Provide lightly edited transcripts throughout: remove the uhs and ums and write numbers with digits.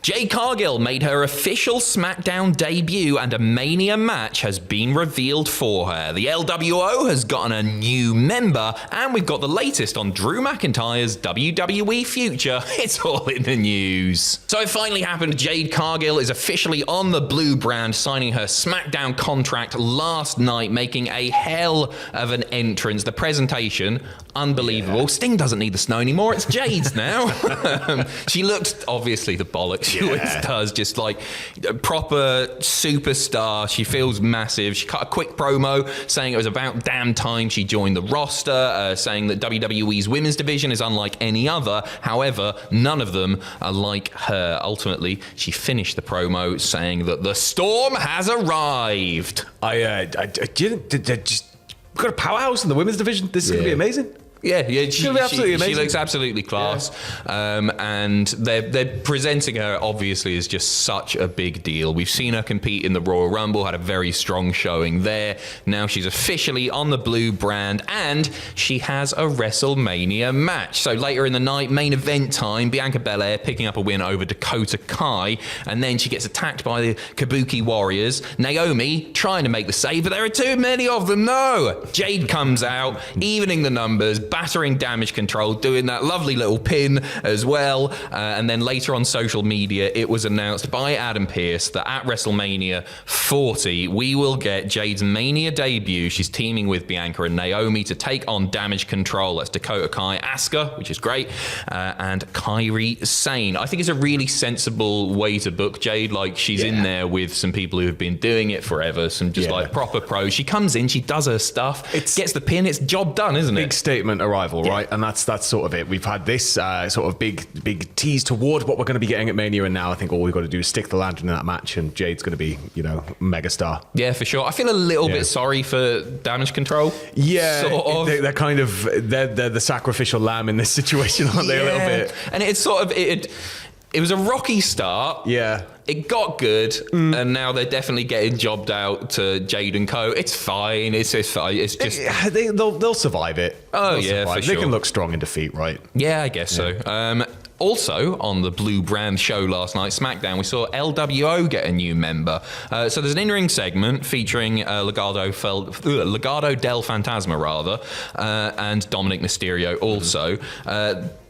Jade Cargill made her official SmackDown debut and a Mania match has been revealed for her. The LWO has gotten a new member and we've got the latest on Drew McIntyre's WWE future. It's all in the news. So it finally happened. Jade Cargill is officially on the blue brand, signing her SmackDown contract last night, making a hell of an entrance. The presentation, unbelievable. Yeah. Sting doesn't need the snow anymore. It's Jade's now. She looked obviously the bollocks. She always does, just like a proper superstar. She feels massive. She cut a quick promo saying it was about damn time she joined the roster, saying that WWE's women's division is unlike any other. However, none of them are like her. Ultimately, she finished the promo saying that the storm has arrived. Just got a powerhouse in the women's division. This is going to be amazing. Yeah, she looks absolutely class. And they're presenting her, obviously, as just such a big deal. We've seen her compete in the Royal Rumble, had a very strong showing there. Now she's officially on the blue brand, and she has a WrestleMania match. So later in the night, main event time, Bianca Belair picking up a win over Dakota Kai, and then she gets attacked by the Kabuki Warriors. Naomi trying to make the save, but there are too many of them. No! Jade comes out, evening the numbers, battering Damage Control, doing that lovely little pin as well. And then later on social media, it was announced by Adam Pearce that at WrestleMania 40, we will get Jade's Mania debut. She's teaming with Bianca and Naomi to take on Damage Control. That's Dakota Kai, Asuka, which is great, and Kairi Sane. I think it's a really sensible way to book Jade. Like, she's in there with some people who have been doing it forever, some just like proper pros. She comes in, she does her stuff, gets the pin, it's job done, isn't it? Big statement arrival, right? And that's sort of it. We've had this sort of big tease toward what we're going to be getting at Mania, and now I think all we've got to do is stick the landing in that match, and Jade's going to be, megastar. Yeah, for sure. I feel a little bit sorry for Damage Control. Yeah, sort of. They're kind of they're the sacrificial lamb in this situation, aren't they? A little bit. And it's sort of it was a rocky start. Yeah. It got good, and now they're definitely getting jobbed out to Jade and Co. It's fine. It's fine. It's just they'll survive it. They'll survive. For sure. They can look strong in defeat, right? Yeah, I guess so. Also, on the Blue Brand show last night, SmackDown, we saw LWO get a new member. So there's an in-ring segment featuring Legado del Fantasma, and Dominic Mysterio also.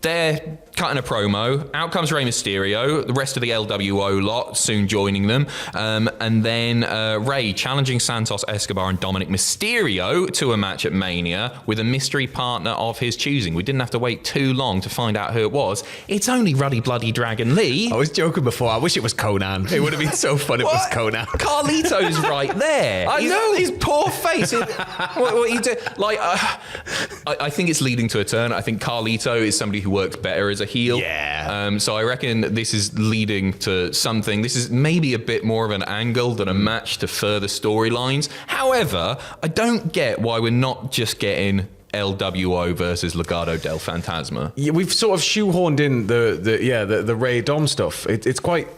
They're cutting a promo. Out comes Rey Mysterio, the rest of the LWO lot soon joining them. And then Rey challenging Santos Escobar and Dominic Mysterio to a match at Mania with a mystery partner of his choosing. We didn't have to wait too long to find out who it was. It's only Ruddy Bloody Dragon Lee. I was joking before. I wish it was Conan. It would have been so fun if it was Conan. Carlito's right there. I know. His poor face. What you do? Like, I think it's leading to a turn. I think Carlito is somebody who works better as a heel. Yeah. So I reckon this is leading to something. This is maybe a bit more of an angle than a match to further storylines. However, I don't get why we're not just getting LWO versus Legado del Fantasma. Yeah, we've sort of shoehorned in the Rey Dom stuff. It's quite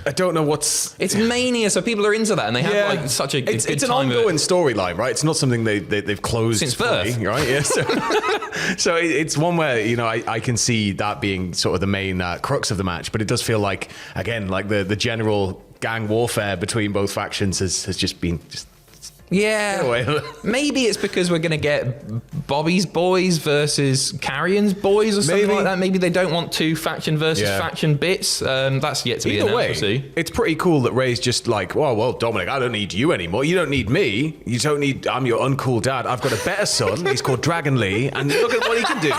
I don't know what's... It's Mania, so people are into that, and they have like such a good time. It's an ongoing storyline, right? It's not something they've closed since birth, right? Yeah. So it's one where I can see that being sort of the main crux of the match, but it does feel like, again, like the general gang warfare between both factions has just been Yeah, maybe it's because we're going to get Bobby's boys versus Carrion's boys or something like that. Maybe they don't want two faction versus faction bits. That's yet to be announced. It's pretty cool that Ray's just like, well, Dominic, I don't need you anymore. You don't need me. You don't need. I'm your uncool dad. I've got a better son. He's called Dragon Lee, and look at what he can do.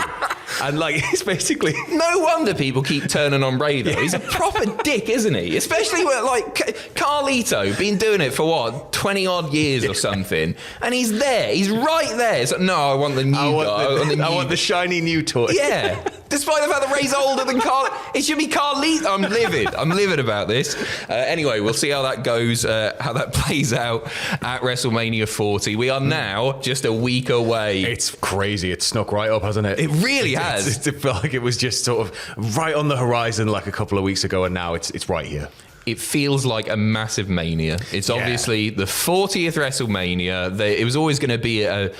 And like, it's basically... No wonder people keep turning on Ray, though. He's a proper dick, isn't he? Especially with, like, Carlito, been doing it for, 20-odd years or something. And he's there. He's right there. It's like, no, I want the new guy. I want the shiny new toy. Yeah. Despite the fact that Ray's older than Carl. It should be Carlito. I'm livid about this. Anyway, we'll see how that goes, how that plays out at WrestleMania 40. We are now just a week away. It's crazy. It's snuck right up, hasn't it? It really has. It felt like it was just sort of right on the horizon like a couple of weeks ago, and now it's right here. It feels like a massive Mania. It's obviously the 40th WrestleMania. It was always going to be a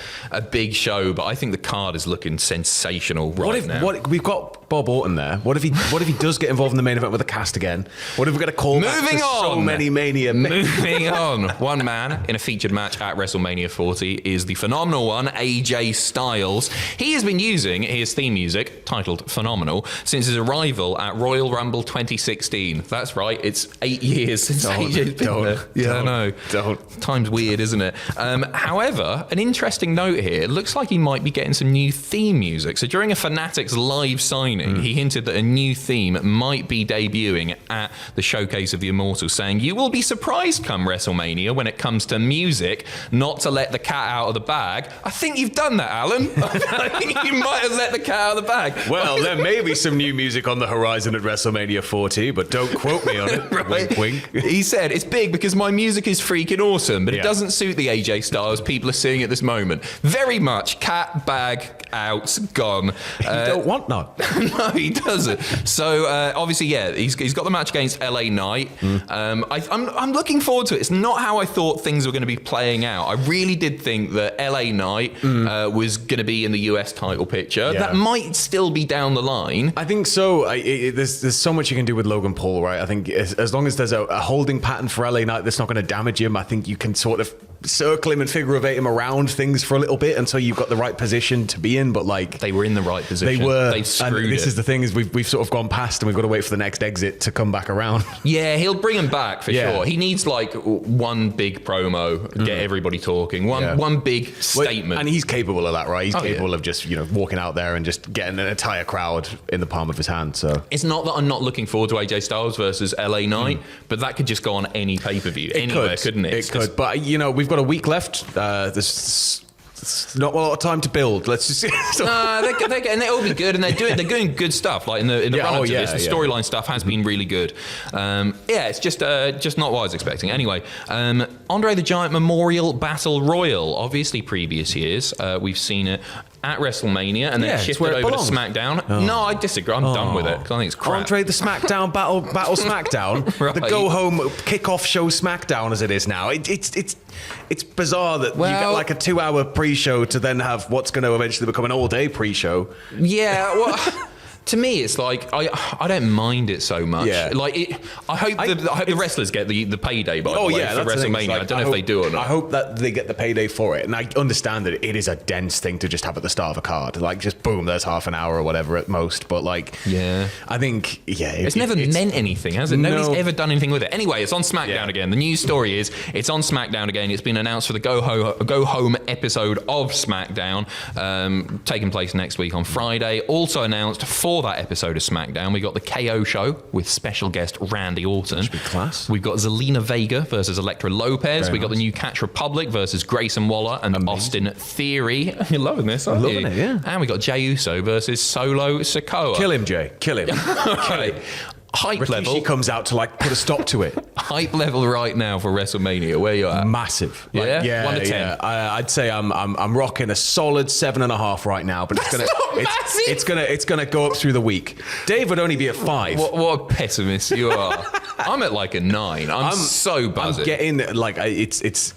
big show, but I think the card is looking sensational now. We've got Bob Orton there? What if he does get involved in the main event with the cast again? What if we get a call back Moving to on. so many Mania? Moving on. One man in a featured match at WrestleMania 40 is the phenomenal one, AJ Styles. He has been using his theme music, titled Phenomenal, since his arrival at Royal Rumble 2016. That's right, it's 8 years since AJ's been there. Yeah, I know. Don't. Time's weird, isn't it? However, an interesting note here, it looks like he might be getting some new theme music. So during a Fanatics live signing, he hinted that a new theme might be debuting at the Showcase of the Immortals, saying, "You will be surprised come WrestleMania when it comes to music, not to let the cat out of the bag." I think you've done that, Alan. I think you might have let the cat out of the bag. Well, there may be some new music on the horizon at WrestleMania 40, but don't quote me on it. Right. Wink, wink. He said, "It's big because my music is freaking awesome, but it Yeah. doesn't suit the AJ Styles people are seeing at this moment. Very much cat, bag, out, gone." You don't want none. No, he doesn't. So obviously, yeah, he's got the match against LA Knight. I'm looking forward to it. It's not how I thought things were going to be playing out. I really did think that LA Knight was going to be in the US title picture. Yeah. That might still be down the line. I think so. There's so much you can do with Logan Paul, right? I think as long as there's a holding pattern for LA Knight that's not going to damage him, I think you can sort of circle him and figure-eight him around things for a little bit until you've got the right position to be in. But like They were in the right position. they were. They've screwed and this it. is the thing is we've sort of gone past and we've got to wait for the next exit to come back around. Yeah, he'll bring him back for Yeah. sure. He needs like one big promo, get everybody talking, one big statement. And he's capable of that, right? He's Oh, capable yeah. of just walking out there and just getting an entire crowd in the palm of his hand. So It's not that I'm not looking forward to AJ Styles versus LA Knight, but that could just go on any pay-per-view, anywhere, couldn't it? It could. But, we've got a week left. There's not a lot of time to build. Let's just... They're getting, it'll be good, and they're doing good stuff. Like in the Yeah, run up to yeah, this, the yeah. storyline stuff has been really good. It's just not what I was expecting. Anyway, Andre the Giant Memorial Battle Royal. Obviously, previous years we've seen it at WrestleMania, and then Yeah, it's shifted where it over to belongs. SmackDown. No, I disagree. I'm done with it 'cause I think it's crap. Andre the SmackDown Battle SmackDown, Right. the go home kickoff show SmackDown as it is now. It's bizarre that you get like a 2-hour pre-show to then have what's going to eventually become an all-day pre-show. Yeah, well, to me, it's like I don't mind it so much. Yeah. Like I hope the wrestlers get the payday by the way for that's the thing. WrestleMania. It's like, I don't know if they do or I not. hope that they get the payday for it, and I understand that it is a dense thing to just have at the start of a card. Like just boom, there's half an hour or whatever at most. But like, Yeah. I think It's never meant anything, has it? No. Nobody's ever done anything with it. Anyway, it's on SmackDown again. The news story is it's on SmackDown again. It's been announced for the Go Home episode of SmackDown, taking place next week on Friday. Also announced for that episode of SmackDown, we got the KO show with special guest Randy Orton. Should be class. We've got Zelina Vega versus Elektra Lopez. We got the new Catch Republic versus Grayson Waller and Austin Theory. You're loving this, aren't you? Loving it, yeah. And we got Jey Uso versus Solo Sikoa. Kill him, Jay. Kill him. Okay. Hype level. Rikishi comes out to like put a stop to it. Hype level right now for WrestleMania. Where you at? Massive. Yeah? yeah, 1 to 10. yeah. I'd say I'm rocking a solid 7.5 right now, but it's gonna go up through the week. Dave would only be at 5. What a pessimist you are. I'm at like a 9. I'm so buzzing. I'm getting like it's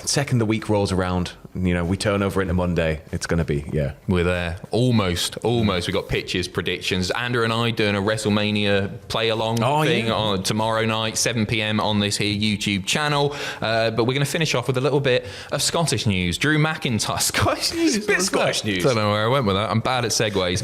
second the week rolls around. We turn over into Monday. It's gonna be We're there. Almost. We got pitches, predictions. Andrew and I doing a WrestleMania play along thing on tomorrow night, 7 p.m. on this here YouTube channel. But we're going to finish off with a little bit of Scottish news. Drew McIntyre. Scottish news. It's a bit Scottish news. Don't know where I went with that. I'm bad at segues.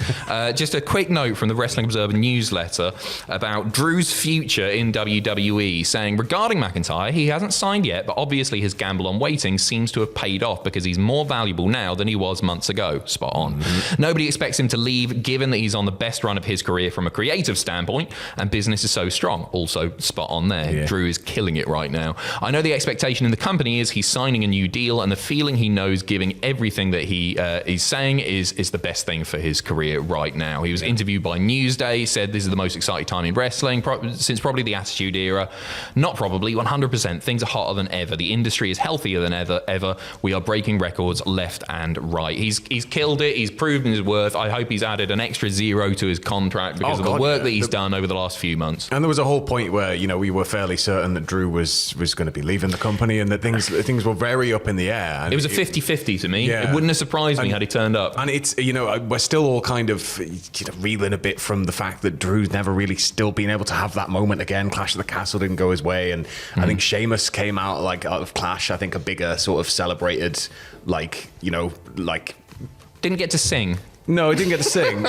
Just a quick note from the Wrestling Observer newsletter about Drew's future in WWE, saying regarding McIntyre, he hasn't signed yet, but obviously his gamble on waiting seems to have paid off because he's more valuable now than he was months ago. Spot on. Mm-hmm. Nobody expects him to leave, given that he's on the best run of his career from a creative standpoint, and business is so strong. Also, spot on there. Yeah. Drew is killing it right now. I know the expectation in the company is he's signing a new deal, and the feeling he knows giving everything that he is saying is the best thing for his career right now. He was interviewed by Newsday, said this is the most exciting time in wrestling since probably the Attitude Era. Not probably, 100%. Things are hotter than ever. The industry is healthier than ever. We are breaking breaking records left and right. He's killed it. He's proven his worth. I hope he's added an extra 0 to his contract because of the work that he's done over the last few months. And there was a whole point where, you know, we were fairly certain that Drew was going to be leaving the company and that things were very up in the air. And it was a 50-50 to me. Yeah. It wouldn't have surprised me had he turned up. And it's, you know, we're still all kind of, you know, reeling a bit from the fact that Drew's never really still been able to have that moment again. Clash of the Castle didn't go his way. And I think Sheamus came out of Clash, I think a bigger sort of celebrated, like, you know, like... Didn't get to sing. No, he didn't get to sing.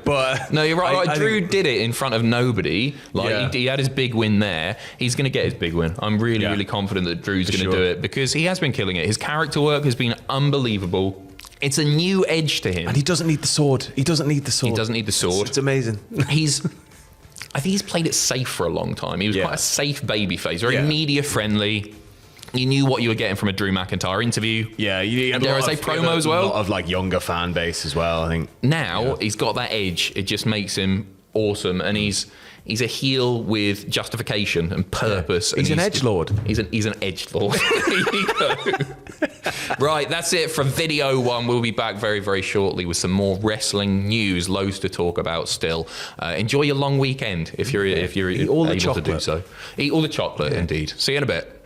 But no, you're right. Drew did it in front of nobody. He had his big win there. He's going to get his big win. I'm really confident that Drew's going to do it because he has been killing it. His character work has been unbelievable. It's a new edge to him. And he doesn't need the sword. He doesn't need the sword. It's amazing. I think he's played it safe for a long time. He was quite a safe babyface, very media friendly. You knew what you were getting from a Drew McIntyre interview. Yeah, and dare I say promo as well. A lot of like younger fan base as well, I think. Now he's got that edge. It just makes him awesome, and he's a heel with justification and purpose. He's an edgelord. He's an edgelord. There you go. Right, that's it from Video 1. We'll be back very, very shortly with some more wrestling news. Loads to talk about still. Enjoy your long weekend if you're able to do so. Eat all the chocolate, indeed. See you in a bit.